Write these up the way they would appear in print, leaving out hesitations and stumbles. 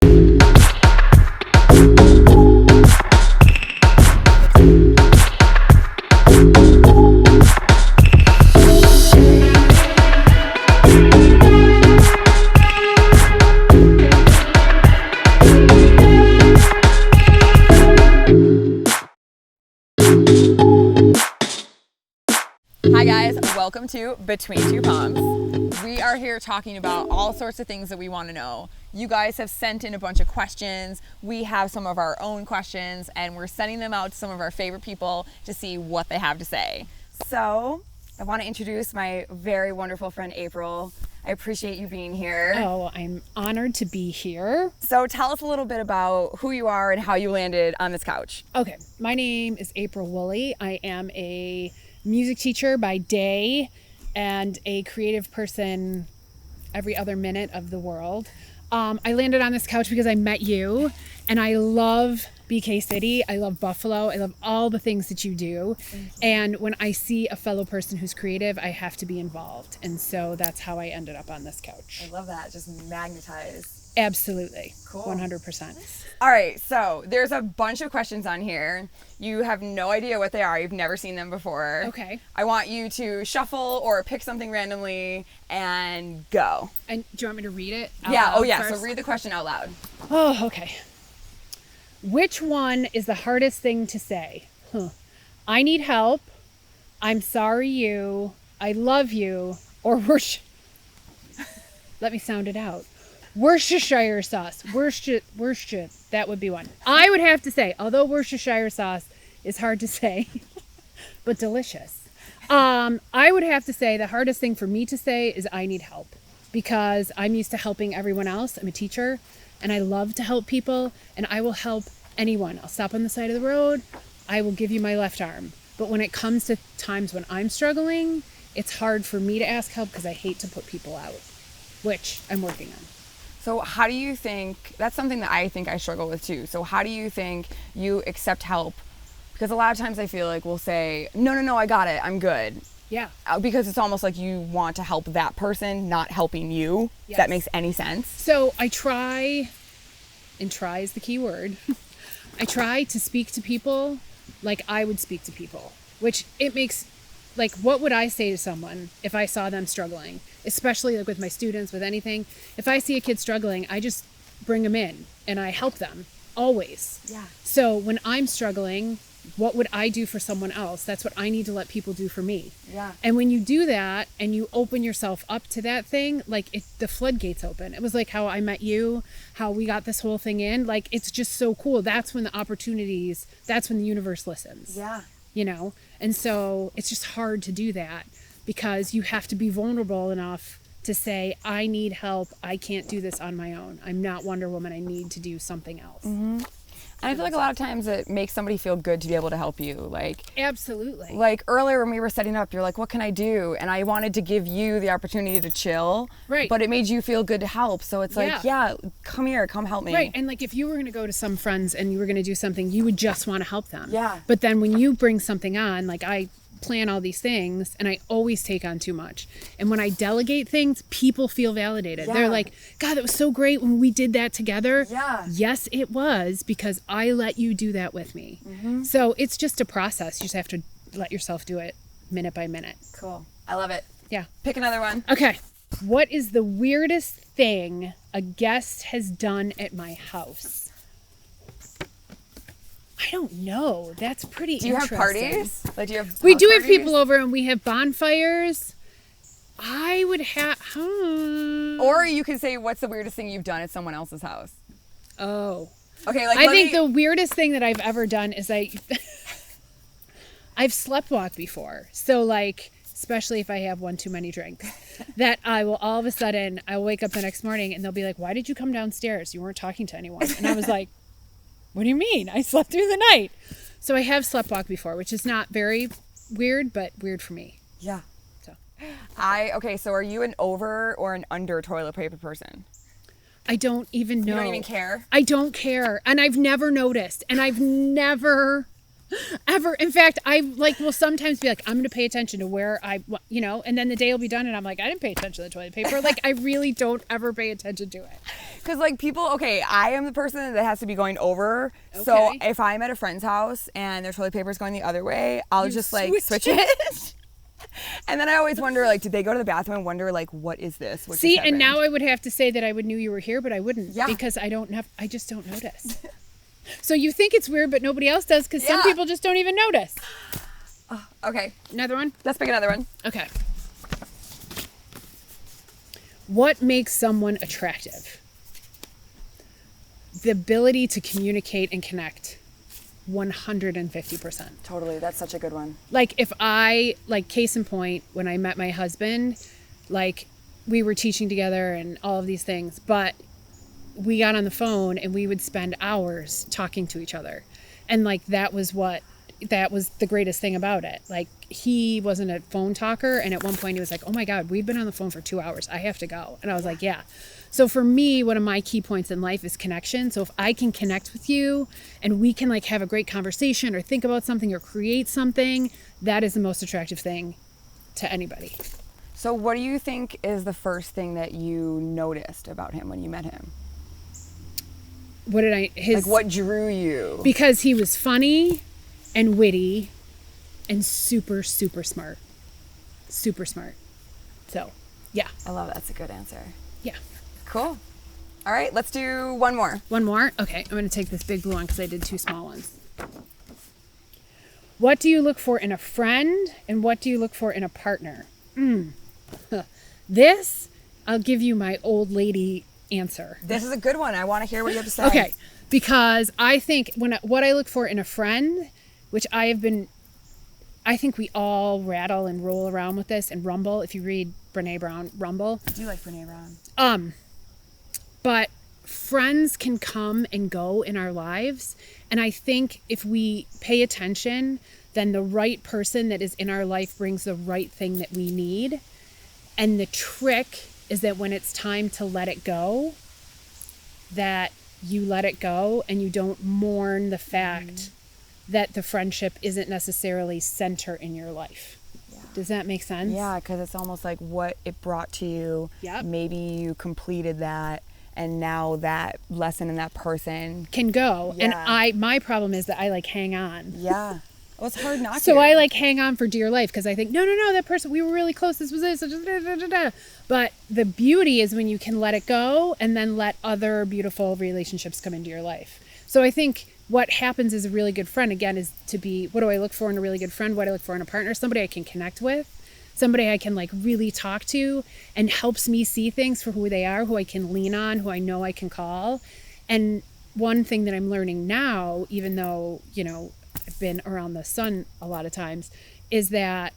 Hi guys, welcome to Between Two Palms. We are here talking about all sorts of things that we want to know. You guys have sent in a bunch of questions. We have some of our own questions and we're sending them out to some of our favorite people to see what they have to say. So I want to introduce my very wonderful friend April. I appreciate you being here. Oh, I'm honored to be here. So tell us a little bit about who you are and how you landed on this couch. Okay, my name is April Woolley. I am a music teacher by day and a creative person every other minute of the world. I landed on this couch because I met you and I love Bkindcity. I love Buffalo. I love all the things that you do. And when I see a fellow person who's creative, I have to be involved. And so that's how I ended up on this couch. I love that. Just magnetized. Absolutely. Cool. 100%. All right, so there's a bunch of questions on here. You have no idea what they are. You've never seen them before. Okay. I want you to shuffle or pick something randomly and go. And do you want me to read it? Yeah, oh loud yeah, first? so read the question out loud. Oh, okay. Which one is the hardest thing to say? I need help. I'm sorry you. I love you. Or let me sound it out. Worcestershire sauce. Worcestershire. That would be one. I would have to say, although Worcestershire sauce is hard to say, but delicious. I would have to say the hardest thing for me to say is I need help because I'm used to helping everyone else. I'm a teacher and I love to help people and I will help anyone. I'll stop on the side of the road. I will give you my left arm. But when it comes to times when I'm struggling, it's hard for me to ask help because I hate to put people out, which I'm working on. So how do you think, that's something that I think I struggle with too. So how do you think you accept help? Because a lot of times I feel like we'll say, no, I got it, I'm good. Yeah. Because it's almost like you want to help that person, not helping you. Yes. If that makes any sense. So I try, and try is the key word. I try to speak to people like I would speak to people, which it makes, like, what would I say to someone if I saw them struggling? Especially like with my students, with anything. If I see a kid struggling, I just bring them in and I help them always. Yeah. So when I'm struggling, what would I do for someone else? That's what I need to let people do for me. Yeah. And when you do that and you open yourself up to that thing, like the floodgates open. It was like how I met you, how we got this whole thing in. Like, it's just so cool. That's when the opportunities, that's when the universe listens. Yeah. You know? And so it's just hard to do that because you have to be vulnerable enough to say, I need help. I can't do this on my own. I'm not Wonder Woman. I need to do something else. Mm-hmm. And I feel like a lot of times it makes somebody feel good to be able to help you. Like, absolutely. Like earlier when we were setting up, you're like, what can I do? And I wanted to give you the opportunity to chill. Right. But it made you feel good to help. So it's like, yeah, come here, come help me. Right. And like if you were going to go to some friends and you were going to do something, you would just want to help them. Yeah. But then when you bring something on, like I plan all these things and I always take on too much. And when I delegate things, people feel validated. Yeah. They're like, God, that was so great when we did that together. Yeah. Yes, it was, because I let you do that with me. Mm-hmm. So it's just a process. You just have to let yourself do it minute by minute. Cool. I love it. Yeah. Pick another one. Okay. What is the weirdest thing a guest has done at my house? I don't know. That's pretty interesting. Do you have parties? Like, do you have We do parties? have people over and we have bonfires. I would have... Or you could say, what's the weirdest thing you've done at someone else's house? Oh. Okay, like, I think the weirdest thing that I've ever done is I've sleptwalked before. So, like, especially if I have one too many drinks, that I will all of a sudden, I'll wake up the next morning and they'll be like, why did you come downstairs? You weren't talking to anyone. And I was like, what do you mean? I slept through the night. So I have sleptwalked before, which is not very weird, but weird for me. Yeah. So okay, so are you an over or an under toilet paper person? I don't even know. You don't even care? I don't care. And I've never noticed. And I've never Ever. In fact, I will sometimes be like, I'm going to pay attention to where and then the day will be done and I'm like, I didn't pay attention to the toilet paper. Like, I really don't ever pay attention to it. Because I am the person that has to be going over. Okay. So if I'm at a friend's house and their toilet paper is going the other way, I'll just switch it. And then I always wonder, did they go to the bathroom and wonder, what is this? What See, and now I would have to say that I would knew you were here, but I wouldn't. Yeah. Because I just don't notice. So you think it's weird, but nobody else does because some people just don't even notice. Okay. Another one? Let's pick another one. Okay. What makes someone attractive? The ability to communicate and connect. 150%. Totally. That's such a good one. If I, case in point, when I met my husband, we were teaching together and all of these things, but we got on the phone and we would spend hours talking to each other. And that was the greatest thing about it. He wasn't a phone talker. And at one point he was like, oh my God, we've been on the phone for 2 hours. I have to go. And I was like, yeah. So for me, one of my key points in life is connection. So if I can connect with you and we can have a great conversation or think about something or create something, that is the most attractive thing to anybody. So what do you think is the first thing that you noticed about him when you met him? What drew you? Because he was funny and witty and super, super smart. Super smart. So, yeah. I love that's a good answer. Yeah. Cool. All right, let's do one more. One more? Okay, I'm going to take this big blue one because I did 2 small ones. What do you look for in a friend and what do you look for in a partner? This, I'll give you my old lady answer. This is a good one. I want to hear what you have to say. Okay, because I think what I look for in a friend, which I think we all rattle and roll around with this and rumble. If you read Brene Brown, rumble. I do like Brene Brown. But friends can come and go in our lives. And I think if we pay attention, then the right person that is in our life brings the right thing that we need. And the trick is that when it's time to let it go, that you let it go and you don't mourn the fact that the friendship isn't necessarily center in your life. Yeah. Does that make sense? Yeah, because it's almost like what it brought to you. Yep. Maybe you completed that and now that lesson and that person can go. Yeah. And my problem is that I hang on. Yeah. Well, it's hard not to. So I hang on for dear life because I think, no, that person, we were really close. This was this. But the beauty is when you can let it go and then let other beautiful relationships come into your life. So I think what happens as a really good friend, again, is to be, what do I look for in a really good friend? What do I look for in a partner? Somebody I can connect with, somebody I can really talk to and helps me see things for who they are, who I can lean on, who I know I can call. And one thing that I'm learning now, even though, I've been around the sun a lot of times, is that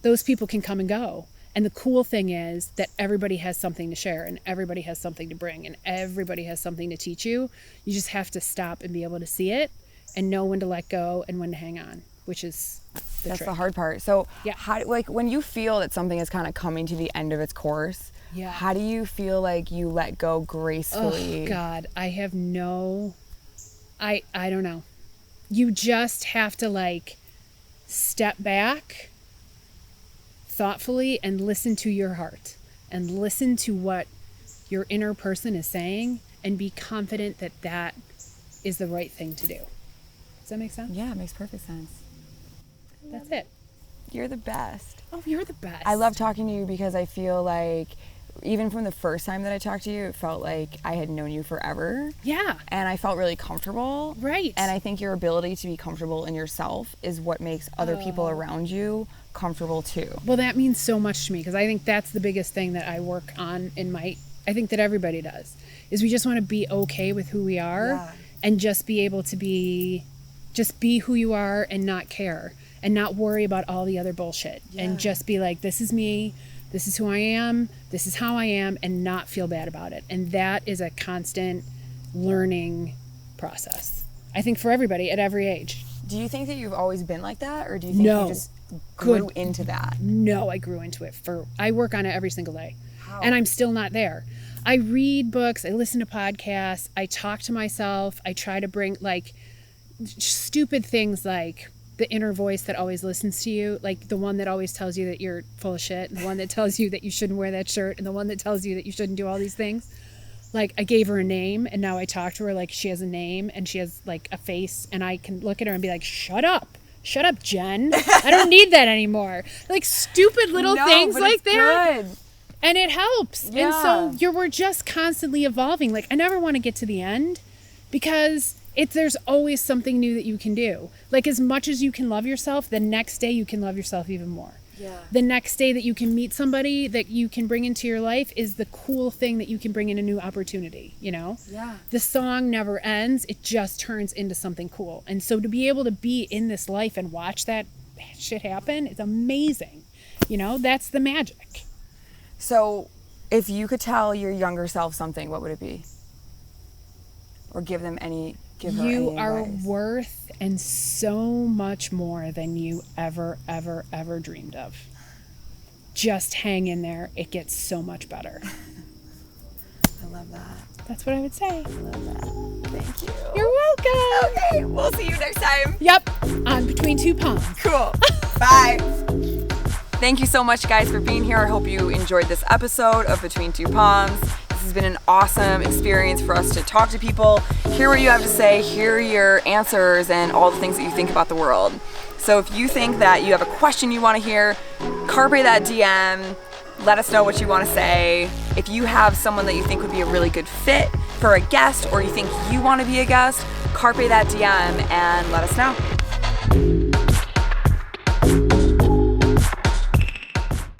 those people can come and go. And the cool thing is that everybody has something to share and everybody has something to bring and everybody has something to teach you. You just have to stop and be able to see it and know when to let go and when to hang on, which is That's trick. the hard part. So yeah. how, when you feel that something is kind of coming to the end of its course, yeah. How do you feel like you let go gracefully? Oh God, I have I don't know. You just have to step back thoughtfully and listen to your heart and listen to what your inner person is saying and be confident that that is the right thing to do. Does that make sense? Yeah, it makes perfect sense. That's it. You're the best. Oh, you're the best. I love talking to you because I feel like even from the first time that I talked to you, it felt like I had known you forever. Yeah. And I felt really comfortable. Right. And I think your ability to be comfortable in yourself is what makes other people around you comfortable too. Well, that means so much to me because I think that's the biggest thing that I work on I think that everybody does, is we just want to be okay with who we are and just be able to be who you are and not care and not worry about all the other bullshit and just be like, this is me. This is who I am, this is how I am, and not feel bad about it. And that is a constant learning process, I think, for everybody at every age. Do you think that you've always been like that, or do you think you just grew into that? No, I grew into it. I work on it every single day. How? And I'm still not there. I read books, I listen to podcasts, I talk to myself, I try to bring, stupid things like the inner voice that always listens to you, like the one that always tells you that you're full of shit, and the one that tells you that you shouldn't wear that shirt, and the one that tells you that you shouldn't do all these things. Like, I gave her a name, and now I talk to her like she has a name, and she has like a face, and I can look at her and be like, shut up, Jen. I don't need that anymore. Like, stupid little things like that. Good. And it helps. Yeah. And so we're just constantly evolving. Like, I never want to get to the end, because there's always something new that you can do. Like, as much as you can love yourself, the next day you can love yourself even more. Yeah. The next day that you can meet somebody that you can bring into your life is the cool thing that you can bring in a new opportunity, you know? Yeah. The song never ends. It just turns into something cool. And so to be able to be in this life and watch that shit happen is amazing. You know, that's the magic. So if you could tell your younger self something, what would it be? Or give her any advice? Worth and so much more than you ever dreamed of. Just hang in there. It gets so much better. I love that. That's what I would say. I love that. Thank you. You're welcome. Okay, we'll see you next time. Yep, on Between Two Palms. Cool. Bye. Thank you so much, guys, for being here. I hope you enjoyed this episode of Between Two Palms. This has been an awesome experience for us to talk to people, hear what you have to say, hear your answers, and all the things that you think about the world. So if you think that you have a question you want to hear, carpe that DM. Let us know what you want to say. If you have someone that you think would be a really good fit for a guest, or you think you want to be a guest, carpe that DM and let us know.